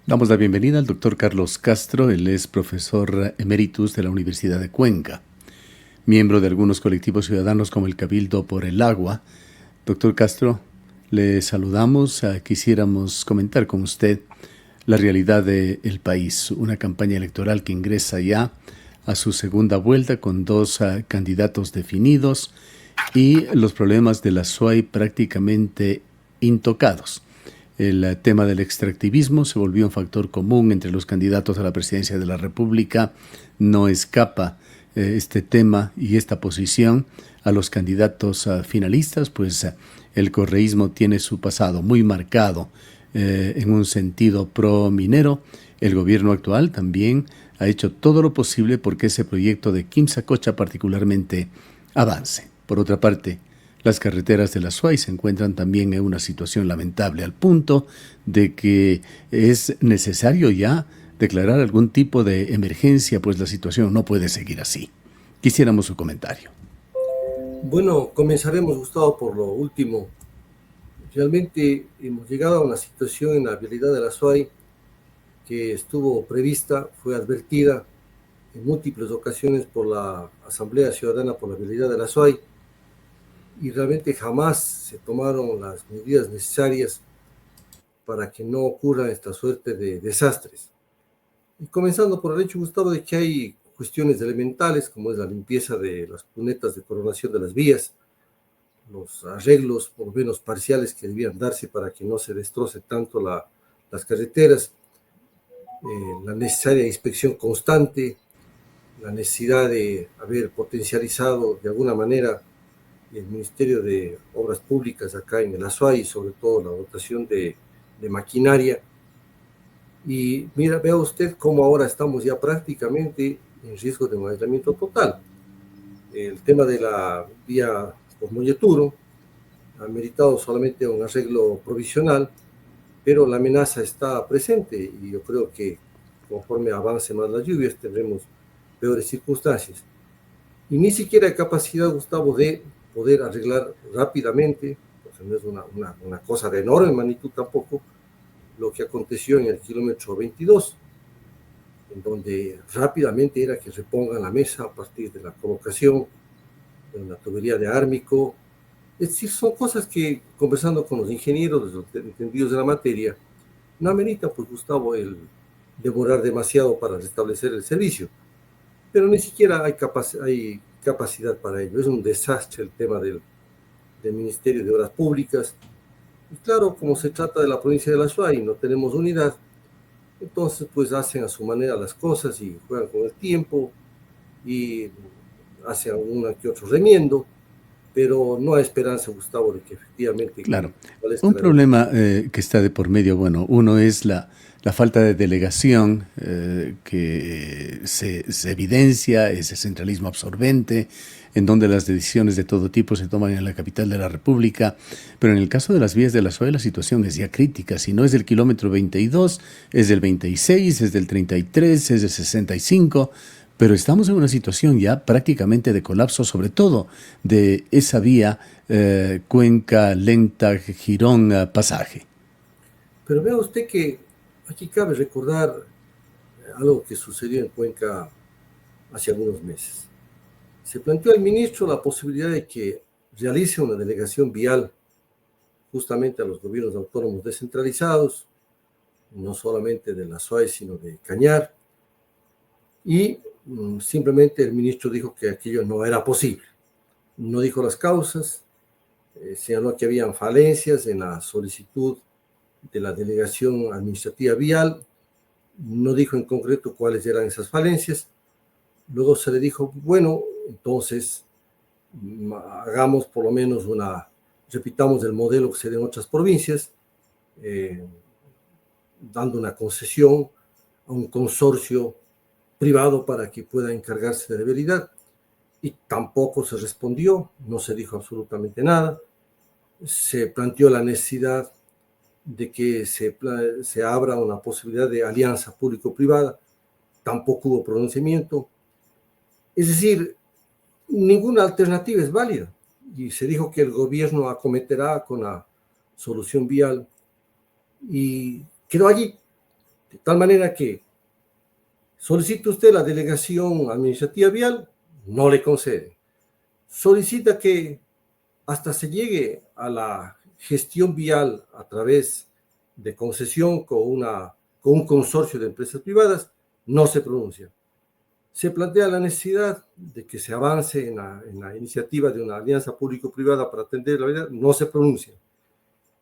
Damos la bienvenida al doctor Carlos Castro. Él es profesor emeritus de la Universidad de Cuenca, miembro de algunos colectivos ciudadanos como el Cabildo por el Agua. Doctor Castro, le saludamos. Quisiéramos comentar con usted la realidad del país, una campaña electoral que ingresa ya a su segunda vuelta con dos candidatos definidos y los problemas de la SUAY prácticamente intocados. El tema del extractivismo se volvió un factor común entre los candidatos a la presidencia de la República. No escapa este tema y esta posición a los candidatos finalistas, pues el correísmo tiene su pasado muy marcado en un sentido pro-minero. El gobierno actual también ha hecho todo lo posible porque ese proyecto de Quimsacocha particularmente avance. Por otra parte, las carreteras de la SUAY se encuentran también en una situación lamentable, al punto de que es necesario ya declarar algún tipo de emergencia, pues la situación no puede seguir así. Quisiéramos su comentario. Bueno, comenzaremos, Gustavo, por lo último. Realmente hemos llegado a una situación en la vialidad de la SUAY que estuvo prevista, fue advertida en múltiples ocasiones por la Asamblea Ciudadana por la vialidad de la SUAY y realmente jamás se tomaron las medidas necesarias para que no ocurra esta suerte de desastres. Y comenzando por el hecho, Gustavo, de que hay cuestiones elementales como es la limpieza de las cunetas de coronación de las vías, los arreglos por lo menos parciales que debían darse para que no se destroce tanto las carreteras, la necesaria inspección constante, la necesidad de haber potencializado de alguna manera el Ministerio de Obras Públicas acá en el Azuay, sobre todo la dotación de maquinaria. Y mira, vea usted cómo ahora estamos ya prácticamente en riesgo de un aislamiento total. El tema de la vía por Molleturo ha meritado solamente un arreglo provisional, pero la amenaza está presente y yo creo que conforme avance más las lluvias tendremos peores circunstancias. Y ni siquiera hay capacidad, Gustavo, de poder arreglar rápidamente, o sea, no es una cosa de enorme magnitud tampoco, lo que aconteció en el kilómetro 22, en donde rápidamente era que se ponga en la mesa a partir de la colocación de una tubería de ármico. Es decir, son cosas que, conversando con los ingenieros, los entendidos de la materia, no amerita, pues, Gustavo, el demorar demasiado para restablecer el servicio. Pero ni siquiera hay capacidad para ello. Es un desastre el tema del Ministerio de Obras Públicas. Y claro, como se trata de la provincia de la Suárez y no tenemos unidad, entonces pues hacen a su manera las cosas y juegan con el tiempo y hacen alguna que otro remiendo, pero no hay esperanza, Gustavo, de que efectivamente Claro, prevalezca un la verdad. problema que está de por medio, bueno, uno es la falta de delegación que se evidencia, ese centralismo absorbente, en donde las decisiones de todo tipo se toman en la capital de la República, pero en el caso de las vías de la SOE la situación es ya crítica, si no es del kilómetro 22, es del 26, es del 33, es del 65, pero estamos en una situación ya prácticamente de colapso, sobre todo de esa vía Cuenca, Lenta, Girón, Pasaje. Pero vea usted que aquí cabe recordar algo que sucedió en Cuenca hace algunos meses. Se planteó al ministro la posibilidad de que realice una delegación vial justamente a los gobiernos autónomos descentralizados, no solamente de la SOAE, sino de Cañar, y simplemente el ministro dijo que aquello no era posible. No dijo las causas, señaló que habían falencias en la solicitud de la delegación administrativa vial, no dijo en concreto cuáles eran esas falencias. Luego se le dijo, bueno, entonces hagamos por lo menos repitamos el modelo que se da en otras provincias, eh, dando una concesión a un consorcio privado para que pueda encargarse de la vialidad. Y tampoco se respondió, no se dijo absolutamente nada. Se planteó la necesidad de que se abra una posibilidad de alianza público-privada, tampoco hubo pronunciamiento. Es decir, ninguna alternativa es válida. Y se dijo que el gobierno acometerá con la solución vial y quedó allí. De tal manera que solicita usted la delegación administrativa vial, no le concede. Solicita que hasta se llegue a la gestión vial a través de concesión con un consorcio de empresas privadas, no se pronuncia. Se plantea la necesidad de que se avance en la iniciativa de una alianza público-privada para atender la vida, no se pronuncia.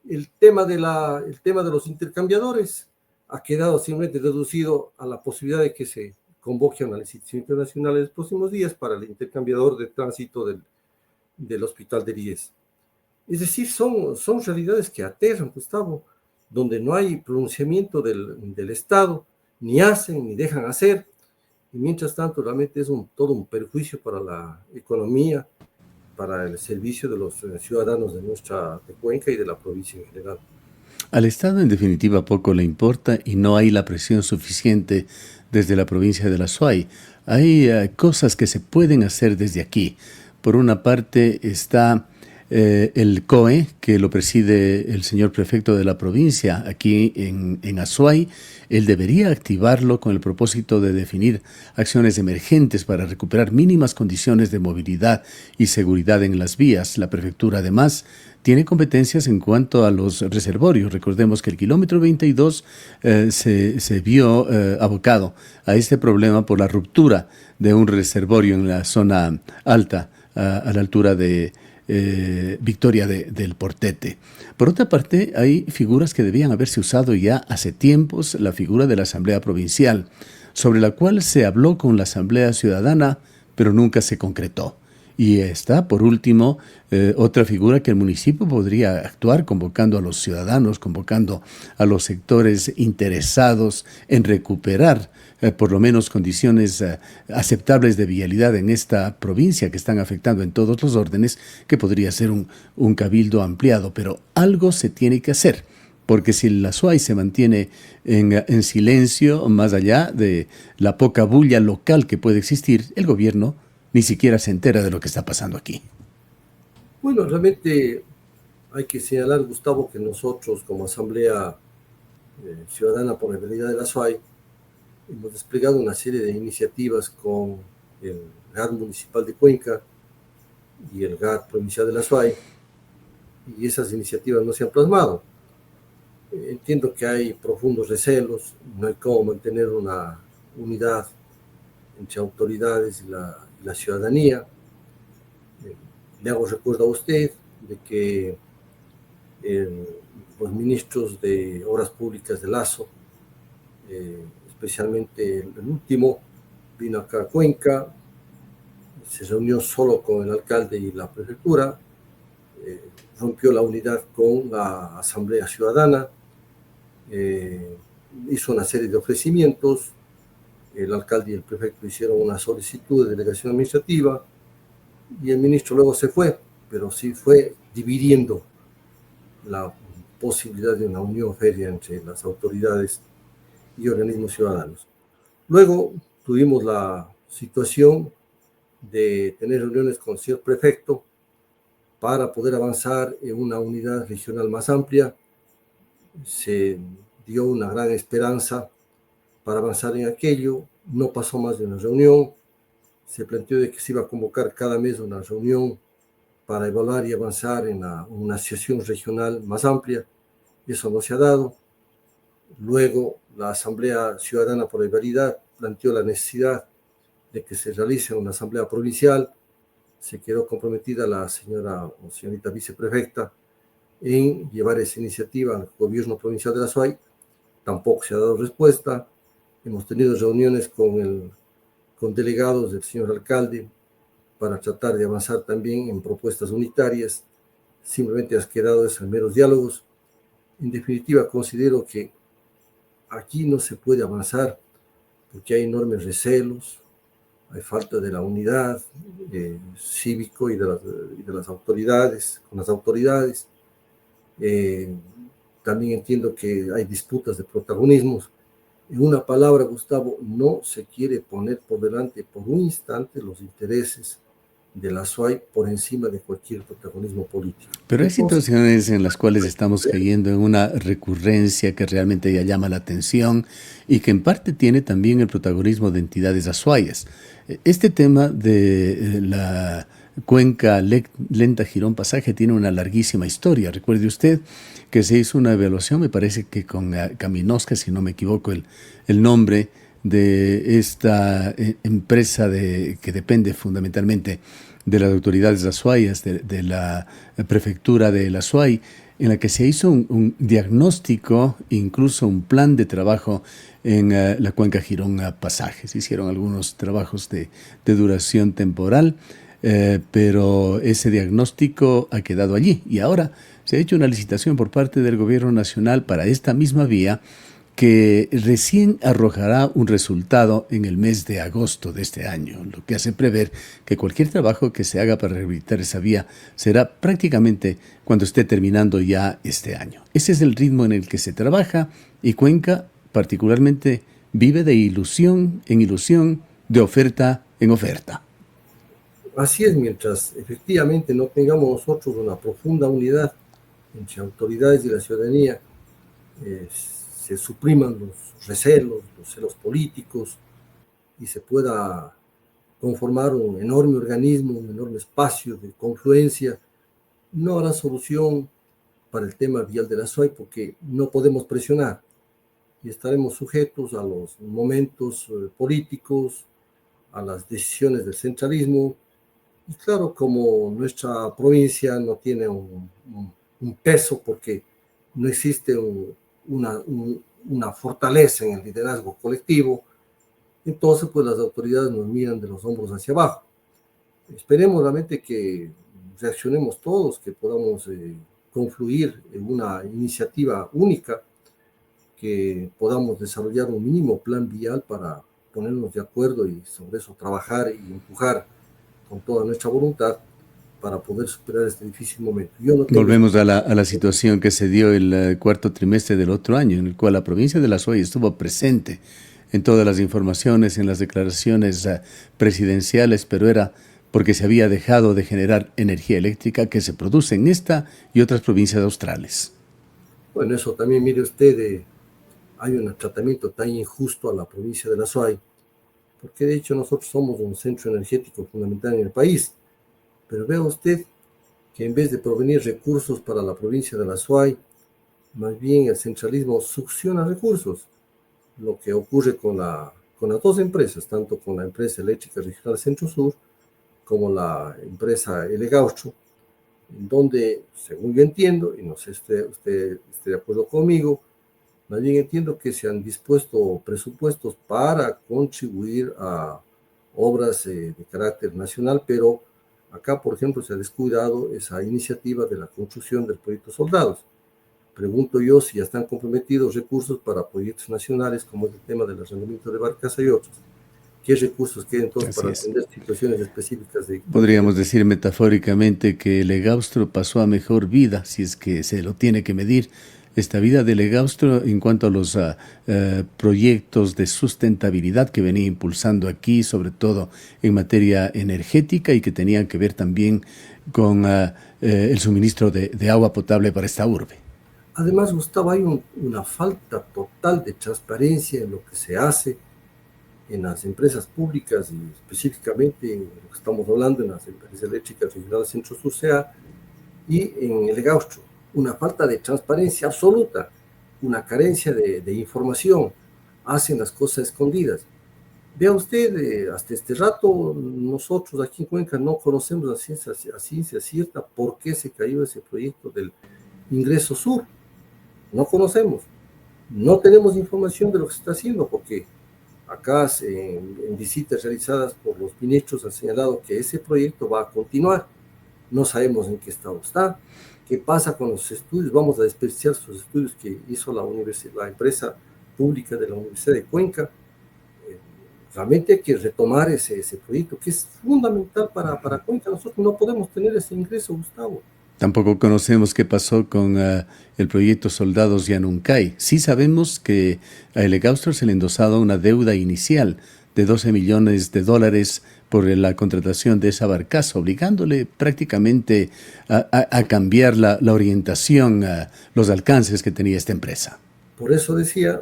El tema de los intercambiadores ha quedado simplemente reducido a la posibilidad de que se convoque a una licitación internacional en los próximos días para el intercambiador de tránsito del Hospital de Lies. Es decir, son realidades que aterran, Gustavo, donde no hay pronunciamiento del Estado, ni hacen ni dejan hacer, y mientras tanto realmente es todo un perjuicio para la economía, para el servicio de los ciudadanos de Cuenca y de la provincia en general. Al Estado, en definitiva, poco le importa y no hay la presión suficiente desde la provincia de la Suay. Hay cosas que se pueden hacer desde aquí. Por una parte está el COE, que lo preside el señor prefecto de la provincia aquí en Azuay. Él debería activarlo con el propósito de definir acciones emergentes para recuperar mínimas condiciones de movilidad y seguridad en las vías. La prefectura, además, tiene competencias en cuanto a los reservorios. Recordemos que el kilómetro 22 se vio abocado a este problema por la ruptura de un reservorio en la zona alta, a la altura de Victoria del Portete. Por otra parte, hay figuras que debían haberse usado ya hace tiempos, la figura de la Asamblea Provincial, sobre la cual se habló con la Asamblea Ciudadana, pero nunca se concretó. Y está, por último, otra figura que el municipio podría actuar convocando a los ciudadanos, convocando a los sectores interesados en recuperar por lo menos condiciones aceptables de vialidad en esta provincia que están afectando en todos los órdenes, que podría ser un cabildo ampliado, pero algo se tiene que hacer. Porque si la SUAY se mantiene en silencio, más allá de la poca bulla local que puede existir, el gobierno ni siquiera se entera de lo que está pasando aquí. Bueno, realmente hay que señalar, Gustavo, que nosotros como Asamblea Ciudadana por la Vialidad de la SUAY hemos desplegado una serie de iniciativas con el GAT municipal de Cuenca y el GAT provincial de la SUAY, y esas iniciativas no se han plasmado. Entiendo que hay profundos recelos, no hay cómo mantener una unidad entre autoridades y la ciudadanía. Le hago recuerdo a usted de que los ministros de Obras Públicas de Lazo, especialmente el último, vino acá a Cuenca, se reunió solo con el alcalde y la prefectura, rompió la unidad con la Asamblea Ciudadana, hizo una serie de ofrecimientos, el alcalde y el prefecto hicieron una solicitud de delegación administrativa y el ministro luego se fue, pero sí fue dividiendo la posibilidad de una unión férrea entre las autoridades y organismos ciudadanos. Luego tuvimos la situación de tener reuniones con el señor prefecto para poder avanzar en una unidad regional más amplia. Se dio una gran esperanza para avanzar en aquello, no pasó más de una reunión, se planteó de que se iba a convocar cada mes una reunión para evaluar y avanzar en una asociación regional más amplia, eso no se ha dado. Luego la Asamblea Ciudadana por la Vialidad planteó la necesidad de que se realice una asamblea provincial, se quedó comprometida la señorita viceprefecta en llevar esa iniciativa al gobierno provincial de la SUAY, tampoco se ha dado respuesta. Hemos tenido reuniones con delegados del señor alcalde para tratar de avanzar también en propuestas unitarias, simplemente has quedado esos meros diálogos. En definitiva, considero que aquí no se puede avanzar porque hay enormes recelos, hay falta de la unidad cívico y de las autoridades, con las autoridades. También entiendo que hay disputas de protagonismos. En una palabra, Gustavo, no se quiere poner por delante por un instante los intereses de la SUAY por encima de cualquier protagonismo político. Pero hay Entonces, situaciones en las cuales estamos cayendo en una recurrencia que realmente ya llama la atención y que en parte tiene también el protagonismo de entidades azuayas. Este tema de la cuenca Lenta Girón Pasaje tiene una larguísima historia. Recuerde usted que se hizo una evaluación, me parece que con Caminosca, si no me equivoco el nombre de esta empresa que depende fundamentalmente de las autoridades azuayas, de la prefectura de la Azuay, en la que se hizo un diagnóstico, incluso un plan de trabajo en la cuenca Girón Pasaje. Se hicieron algunos trabajos de duración temporal, pero ese diagnóstico ha quedado allí y ahora se ha hecho una licitación por parte del gobierno nacional para esta misma vía que recién arrojará un resultado en el mes de agosto de este año, lo que hace prever que cualquier trabajo que se haga para rehabilitar esa vía será prácticamente cuando esté terminando ya este año. Ese es el ritmo en el que se trabaja y Cuenca particularmente vive de ilusión en ilusión, de oferta en oferta. así es, mientras efectivamente no tengamos nosotros una profunda unidad entre autoridades y la ciudadanía, se supriman los celos políticos y se pueda conformar un enorme organismo, un enorme espacio de confluencia, no habrá solución para el tema vial de la SUAY porque no podemos presionar y estaremos sujetos a los momentos políticos, a las decisiones del centralismo. Y claro, como nuestra provincia no tiene un peso porque no existe una fortaleza en el liderazgo colectivo, entonces pues las autoridades nos miran de los hombros hacia abajo. Esperemos realmente que reaccionemos todos, que podamos confluir en una iniciativa única, que podamos desarrollar un mínimo plan vial para ponernos de acuerdo y sobre eso trabajar y empujar con toda nuestra voluntad para poder superar este difícil momento. Yo no tengo... Volvemos a la situación que se dio el cuarto trimestre del otro año, en el cual la provincia de La Suay estuvo presente en todas las informaciones, en las declaraciones presidenciales, pero era porque se había dejado de generar energía eléctrica que se produce en esta y otras provincias australes. Bueno, eso también, mire usted, hay un tratamiento tan injusto a la provincia de La Suay, porque de hecho nosotros somos un centro energético fundamental en el país, pero vea usted que en vez de provenir recursos para la provincia de La Suay, más bien el centralismo succiona recursos, lo que ocurre con las dos empresas, tanto con la empresa eléctrica regional Centro Sur como la empresa Elegaustro, en donde, según yo entiendo, y no sé si usted esté de acuerdo conmigo, más bien entiendo que se han dispuesto presupuestos para contribuir a obras de carácter nacional, pero acá, por ejemplo, se ha descuidado esa iniciativa de la construcción del proyecto Soldados. Pregunto yo si ya están comprometidos recursos para proyectos nacionales, como es el tema del arrendamiento de barcas y otros. ¿Qué recursos quedan entonces para atender situaciones específicas? Podríamos decir metafóricamente que Legaustro pasó a mejor vida, si es que se lo tiene que medir, esta vida de Legaustro en cuanto a los proyectos de sustentabilidad que venía impulsando aquí, sobre todo en materia energética y que tenían que ver también con el suministro de agua potable para esta urbe. Además, Gustavo, hay una falta total de transparencia en lo que se hace en las empresas públicas y específicamente en lo que estamos hablando en las empresas eléctricas regionales Centro Sur SEA y en el Elegaustro. Una falta de transparencia absoluta, una carencia de información, hacen las cosas escondidas. Vea usted, hasta este rato nosotros aquí en Cuenca no conocemos a ciencia cierta por qué se cayó ese proyecto del Ingreso Sur. No conocemos, no tenemos información de lo que se está haciendo porque acá en visitas realizadas por los ministros han señalado que ese proyecto va a continuar. No sabemos en qué estado está, qué pasa con los estudios, vamos a desperdiciar sus estudios que hizo la empresa pública de la Universidad de Cuenca. Realmente hay que retomar ese proyecto que es fundamental para Cuenca. Nosotros no podemos tener ese ingreso, Gustavo. Tampoco conocemos qué pasó con el proyecto Soldados Yanuncay. Sí sabemos que a Elegaustro se le endosaba una deuda inicial de $12 millones por la contratación de esa barcaza, obligándole prácticamente a cambiar la orientación, los alcances que tenía esta empresa. Por eso decía,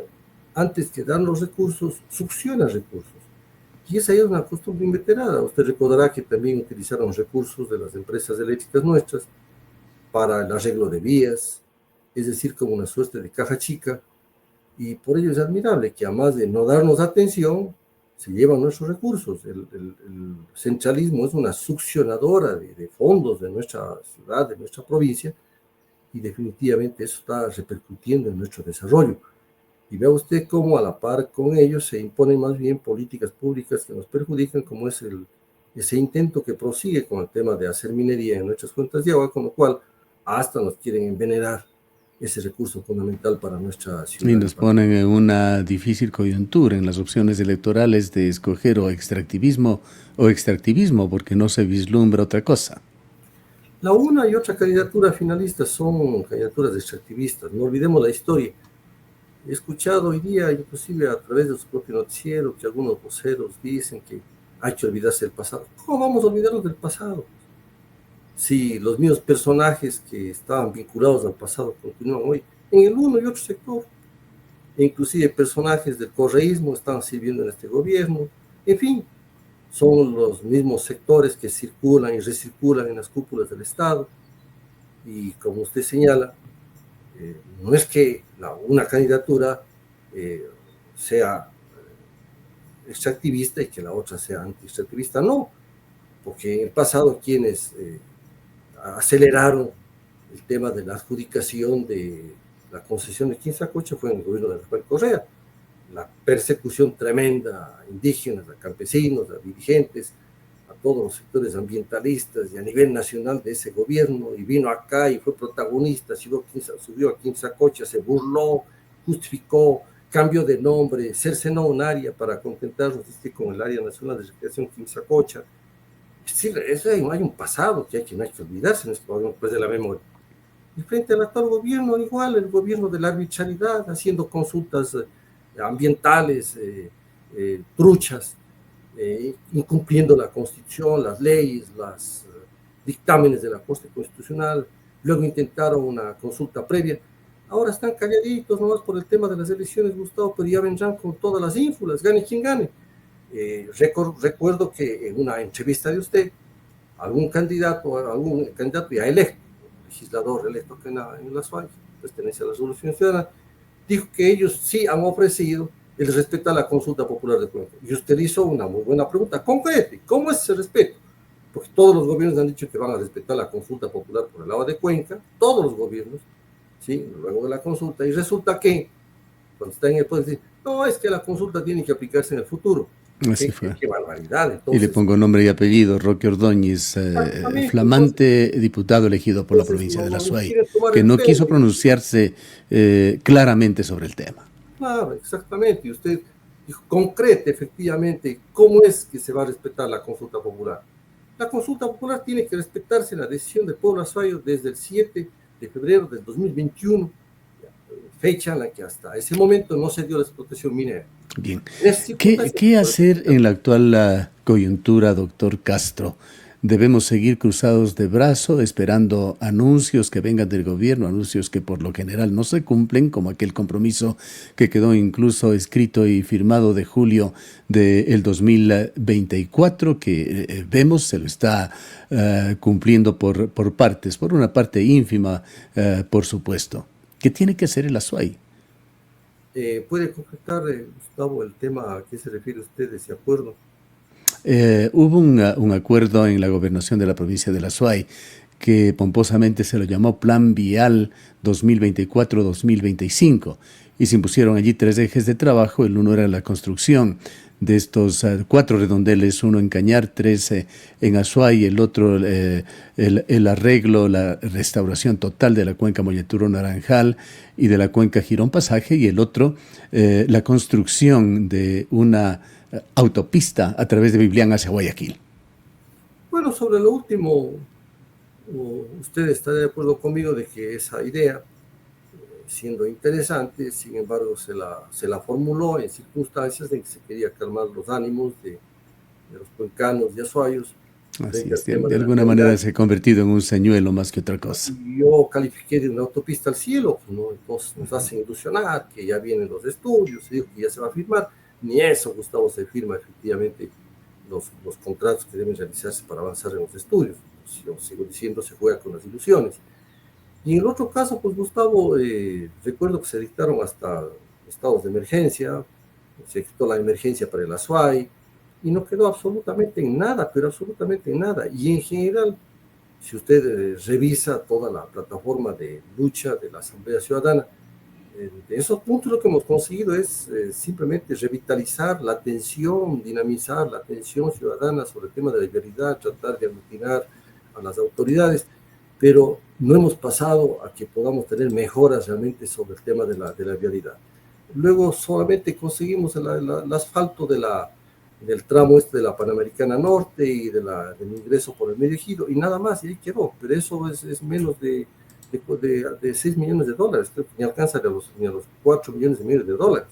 antes que dar los recursos, succiona recursos. Y esa es una costumbre inveterada. Usted recordará que también utilizaron recursos de las empresas eléctricas nuestras para el arreglo de vías, es decir, como una suerte de caja chica, y por ello es admirable que además de no darnos atención, se llevan nuestros recursos. El centralismo es una succionadora de fondos de nuestra ciudad, de nuestra provincia, y definitivamente eso está repercutiendo en nuestro desarrollo. Y vea usted cómo a la par con ellos se imponen más bien políticas públicas que nos perjudican, como es ese intento que prosigue con el tema de hacer minería en nuestras cuencas de agua, con lo cual hasta nos quieren envenenar ese recurso fundamental para nuestra ciudad. Y nos ponen en una difícil coyuntura en las opciones electorales de escoger o extractivismo, porque no se vislumbra otra cosa. La una y otra candidatura finalista son candidaturas extractivistas. No olvidemos la historia. He escuchado hoy día, inclusive a través de su propio noticiero, que algunos voceros dicen que hay que olvidarse del pasado. ¿Cómo vamos a olvidarnos del pasado? Si los mismos personajes que estaban vinculados al pasado continúan hoy en el uno y otro sector, e inclusive personajes del correísmo están sirviendo en este gobierno. En fin, son los mismos sectores que circulan y recirculan en las cúpulas del Estado. Y como usted señala, no es que una candidatura sea extractivista y que la otra sea anti-extractivista, no, porque en el pasado quienes aceleraron el tema de la adjudicación de la concesión de Quinzacocha fue en el gobierno de Rafael Correa. La persecución tremenda a indígenas, a campesinos, a dirigentes, a todos los sectores ambientalistas y a nivel nacional de ese gobierno, y vino acá y fue protagonista, subió a Quinzacocha, se burló, justificó, cambió de nombre, cercenó un área para contentarnos con el Área Nacional de Recreación Quinzacocha. Es decir, hay un pasado que no hay que olvidarse, no es que después de la memoria. Y frente al actual gobierno, igual, el gobierno de la arbitrariedad, haciendo consultas ambientales, truchas, incumpliendo la Constitución, las leyes, los dictámenes de la Corte Constitucional. Luego intentaron una consulta previa. Ahora están calladitos nomás por el tema de las elecciones, Gustavo, pero ya vendrán con todas las ínfulas, gane quien gane. Recuerdo que en una entrevista de usted, algún candidato ya electo, legislador electo en la SUAY, pertenece a la Resolución Ciudadana, dijo que ellos sí han ofrecido el respeto a la consulta popular de Cuenca. Y usted hizo una muy buena pregunta, concrete, ¿cómo es ese respeto? Porque todos los gobiernos han dicho que van a respetar la consulta popular por el lado de Cuenca, todos los gobiernos, ¿sí? Luego de la consulta, y resulta que, cuando está en el poder, dicen, no, es que la consulta tiene que aplicarse en el futuro. Así fue. Qué barbaridad. Entonces, y le pongo nombre y apellido, Roque Ordóñez, flamante diputado elegido por la provincia de la SUAY, que no quiso pronunciarse claramente sobre el tema. Claro, exactamente. Y usted dijo, concrete efectivamente cómo es que se va a respetar la consulta popular. La consulta popular tiene que respetarse la decisión del pueblo azuayo desde el 7 de febrero del 2021, fecha en la que hasta ese momento no se dio la explotación minera. Bien. ¿Qué hacer en la actual coyuntura, doctor Castro? ¿Debemos seguir cruzados de brazo esperando anuncios que vengan del gobierno, anuncios que por lo general no se cumplen, como aquel compromiso que quedó incluso escrito y firmado de julio del 2024, que vemos se lo está cumpliendo por partes, por una parte ínfima, por supuesto? ¿Qué tiene que hacer el Azuay? ¿Puede concretar, Gustavo, el tema a qué se refiere usted de ese acuerdo? Hubo un acuerdo en la gobernación de la provincia de la Azuay que pomposamente se lo llamó Plan Vial 2024-2025 y se impusieron allí 3 ejes de trabajo. El uno era la construcción de estos 4 redondeles, uno en Cañar, 3 en Azuay, el otro el arreglo, la restauración total de la cuenca Molleturo-Naranjal y de la cuenca Girón-Pasaje, y el otro la construcción de una autopista a través de Biblián hacia Guayaquil. Bueno, sobre lo último, usted está de acuerdo conmigo de que esa idea, siendo interesante, sin embargo se la formuló en circunstancias en que se quería calmar los ánimos de de los cuencanos y azuayos Así frente al es, tema de de la alguna manera vialidad. se ha convertido en un señuelo más que otra cosa. Yo califiqué de una autopista al cielo, ¿no? Entonces nos hacen ilusionar que ya vienen los estudios, se dijo que ya se va a firmar. Ni eso, Gustavo, se firma efectivamente los contratos que deben realizarse para avanzar en los estudios. Pues yo sigo diciendo, se juega con las ilusiones. Y en el otro caso, pues Gustavo, recuerdo que se dictaron hasta estados de emergencia, se quitó la emergencia para el Azuay, y no quedó absolutamente en nada, pero absolutamente en nada. Y en general, si usted revisa toda la plataforma de lucha de la Asamblea Ciudadana, de esos puntos lo que hemos conseguido es simplemente revitalizar la atención, dinamizar la atención ciudadana sobre el tema de la vialidad, tratar de aglutinar a las autoridades, pero no hemos pasado a que podamos tener mejoras realmente sobre el tema de la vialidad. Luego solamente conseguimos el asfalto del tramo este de la Panamericana Norte y del ingreso por el medio giro y nada más, y ahí quedó, pero eso es menos de 6 millones de dólares, creo que ni alcanza ni a los 4 millones y medio de dólares.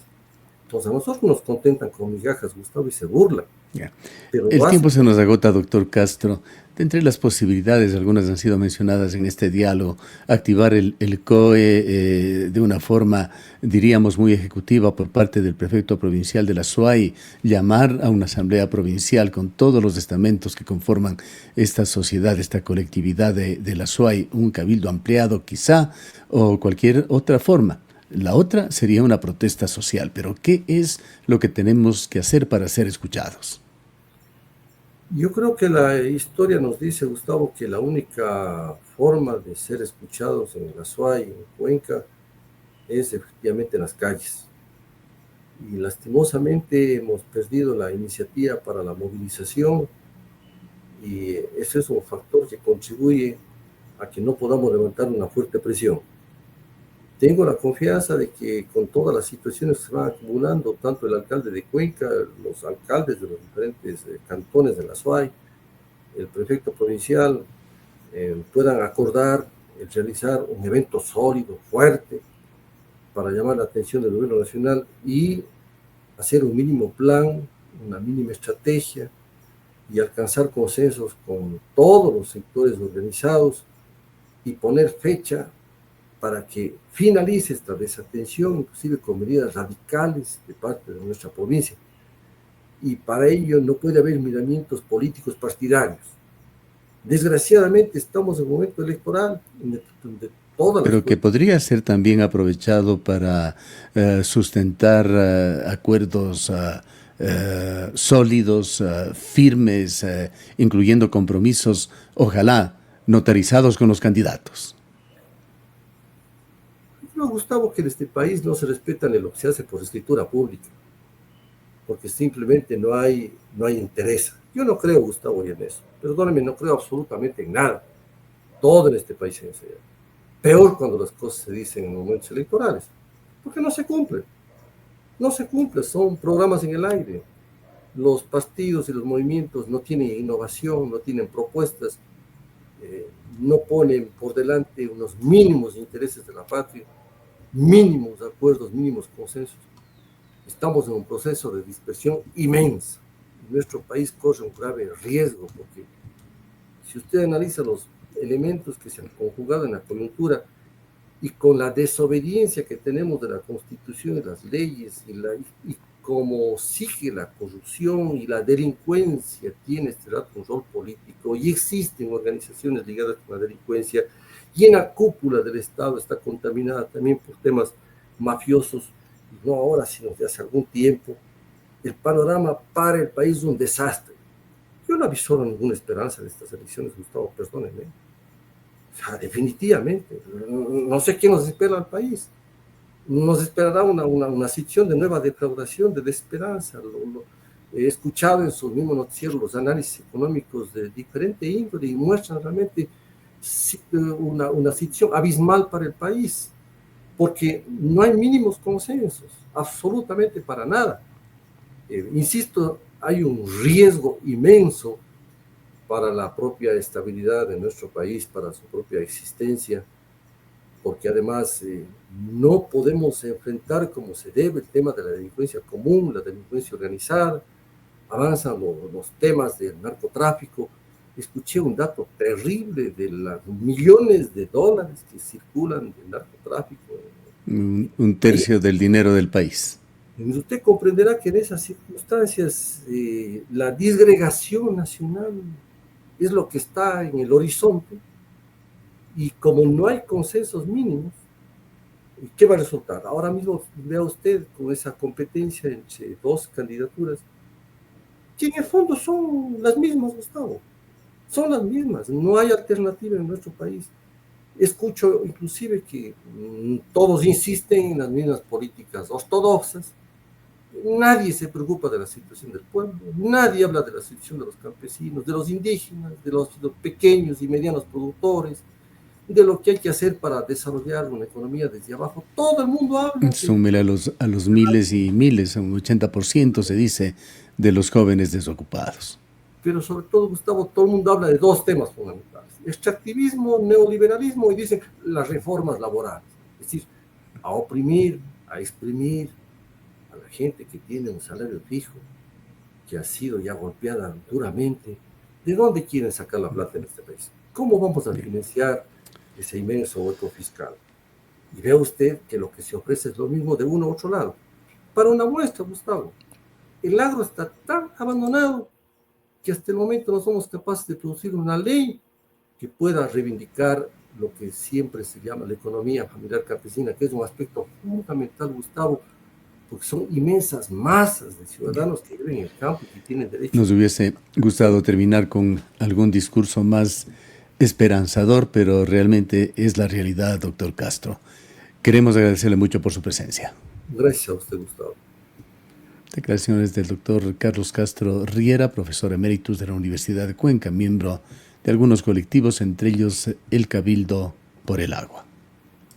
Entonces a nosotros nos contentan con migajas, Gustavo, y se burlan, Ya. pero El lo tiempo hacen. se nos agota, doctor Castro. De entre las posibilidades, algunas han sido mencionadas en este diálogo, activar el COE de una forma, diríamos, muy ejecutiva por parte del prefecto provincial de la SUAY, llamar a una asamblea provincial con todos los estamentos que conforman esta sociedad, esta colectividad de la SUAY, un cabildo ampliado quizá, o cualquier otra forma. La otra sería una protesta social, pero ¿qué es lo que tenemos que hacer para ser escuchados? Yo creo que la historia nos dice, Gustavo, que la única forma de ser escuchados en el Azuay, en Cuenca, es efectivamente en las calles. Y lastimosamente hemos perdido la iniciativa para la movilización y ese es un factor que contribuye a que no podamos levantar una fuerte presión. Tengo la confianza de que con todas las situaciones que se van acumulando, tanto el alcalde de Cuenca, los alcaldes de los diferentes cantones de la SUAY, el prefecto provincial, puedan acordar el realizar un evento sólido, fuerte, para llamar la atención del gobierno nacional y hacer un mínimo plan, una mínima estrategia y alcanzar consensos con todos los sectores organizados y poner fecha para que finalice esta desatención, inclusive con medidas radicales de parte de nuestra provincia. Y para ello no puede haber miramientos políticos partidarios. Desgraciadamente estamos en un momento electoral donde todas las Pero que fuerzas. podría ser también aprovechado para sustentar acuerdos sólidos, firmes, incluyendo compromisos, ojalá notarizados con los candidatos. Yo, Gustavo, que en este país no se respeta ni lo que se hace por escritura pública, porque simplemente no hay interés. Yo no creo, Gustavo, en eso. Perdóneme, no creo absolutamente en nada. Todo en este país se enseña. Peor cuando las cosas se dicen en momentos electorales, porque no se cumplen. No se cumplen, son programas en el aire. Los partidos y los movimientos no tienen innovación, no tienen propuestas, no ponen por delante unos mínimos intereses de la patria, mínimos acuerdos, mínimos consensos. Estamos en un proceso de dispersión inmensa. Nuestro país corre un grave riesgo porque si usted analiza los elementos que se han conjugado en la coyuntura y con la desobediencia que tenemos de la Constitución y las leyes y como sigue la corrupción y la delincuencia tiene este rato un rol político y existen organizaciones ligadas con la delincuencia y en la cúpula del Estado está contaminada también por temas mafiosos, no ahora, sino desde hace algún tiempo, el panorama para el país es un desastre. Yo no avisoro ninguna esperanza de estas elecciones, Gustavo, perdónenme. O sea, definitivamente, no sé qué nos espera al país. Nos esperará una situación de nueva defraudación, de desesperanza. He escuchado en sus mismos noticieros los análisis económicos de diferente índole y muestran realmente una situación abismal para el país, porque no hay mínimos consensos, absolutamente para nada. Insisto, hay un riesgo inmenso para la propia estabilidad de nuestro país, para su propia existencia, porque además no podemos enfrentar como se debe el tema de la delincuencia común, la delincuencia organizada, avanzan los temas del narcotráfico. Escuché un dato terrible de los millones de dólares que circulan del narcotráfico. Un tercio del dinero del país. Usted comprenderá que en esas circunstancias la disgregación nacional es lo que está en el horizonte, y como no hay consensos mínimos, ¿qué va a resultar? Ahora mismo vea usted con esa competencia entre dos candidaturas, que en el fondo son las mismas, Gustavo, son las mismas, no hay alternativa en nuestro país. Escucho inclusive que todos insisten en las mismas políticas ortodoxas. Nadie se preocupa de la situación del pueblo, nadie habla de la situación de los campesinos, de los indígenas, de los pequeños y medianos productores, de lo que hay que hacer para desarrollar una economía desde abajo. Todo el mundo habla. Súmele a los miles y miles, un 80% se dice, de los jóvenes desocupados. Pero sobre todo, Gustavo, todo el mundo habla de dos temas fundamentales: extractivismo, neoliberalismo, y dicen las reformas laborales. Es decir, a oprimir, a exprimir a la gente que tiene un salario fijo, que ha sido ya golpeada duramente. ¿De dónde quieren sacar la plata en este país? ¿Cómo vamos a financiar ese inmenso hueco fiscal? Y vea usted que lo que se ofrece es lo mismo de uno u otro lado. Para una muestra, Gustavo, el agro está tan abandonado que hasta el momento no somos capaces de producir una ley que pueda reivindicar lo que siempre se llama la economía familiar campesina, que es un aspecto fundamental, Gustavo, porque son inmensas masas de ciudadanos que viven en el campo y que tienen derecho. Nos hubiese gustado terminar con algún discurso más esperanzador, pero realmente es la realidad, doctor Castro. Queremos agradecerle mucho por su presencia. Gracias a usted, Gustavo. Declaraciones del doctor Carlos Castro Riera, profesor eméritus de la Universidad de Cuenca, miembro de algunos colectivos, entre ellos el Cabildo por el Agua.